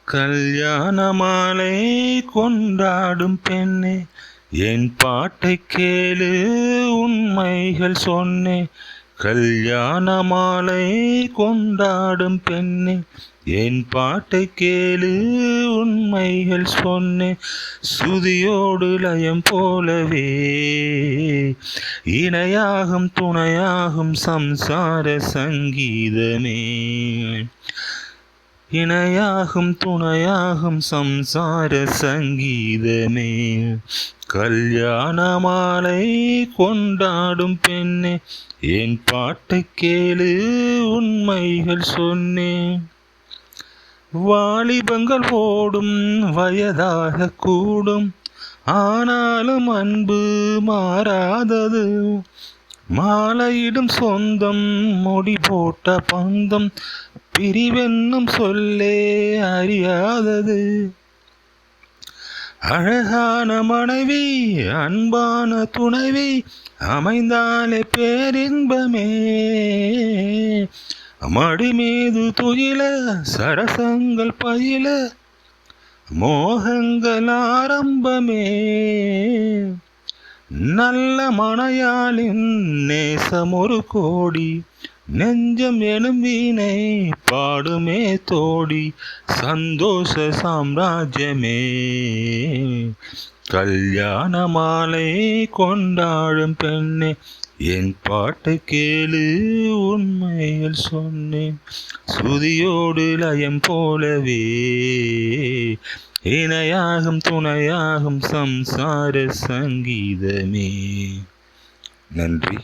கல்யாண மாலை கொண்டாடும் பெண்ணே, என் பாட்டை கேளு உண்மைகள் சொன்னேன். கல்யாண மாலை கொண்டாடும் பெண்ணே, என் பாட்டை கேளு உண்மைகள் சொன்னேன். சுதியோடு லயம் போலவே இணையாகும் துணையாகும் சம்சார சங்கீதமே. இணையாகும் துணையாகும் சம்சார சங்கீதமே. கல்யாண மாலை கொண்டாடும் பெண்ணே, என் பாட்டை கேளு உண்மைகள் சொன்னேன். வாலிபங்கள் ஓடும் வயதாக கூடும், ஆனாலும் அன்பு மாறாதது. மாலையிடும் சொந்தம் முடி போட்ட பந்தம், பிரிவென்னும் சொல்லே அறியாதது. அழகான மனைவி அன்பான துணைவி அமைந்தாலே பேரின்பமே. மடி மீது துயில சரசங்கள் பயில மோகங்கள் ஆரம்பமே. நல்ல மனையாளின் நேசம் ஒரு கோடி, நெஞ்சம் எனும் வீணை பாடுமே தோடி. சந்தோஷ சாம்ராஜ்யமே. கல்யாண மாலை கொண்டாடும் பெண்ணே, என் பாட்டை கேளு உண்மையில் சொன்னேன். சுதியோடு லயம் போலவே இணையாகும் துணையாகும் சம்சார சங்கீதமே. நன்றி.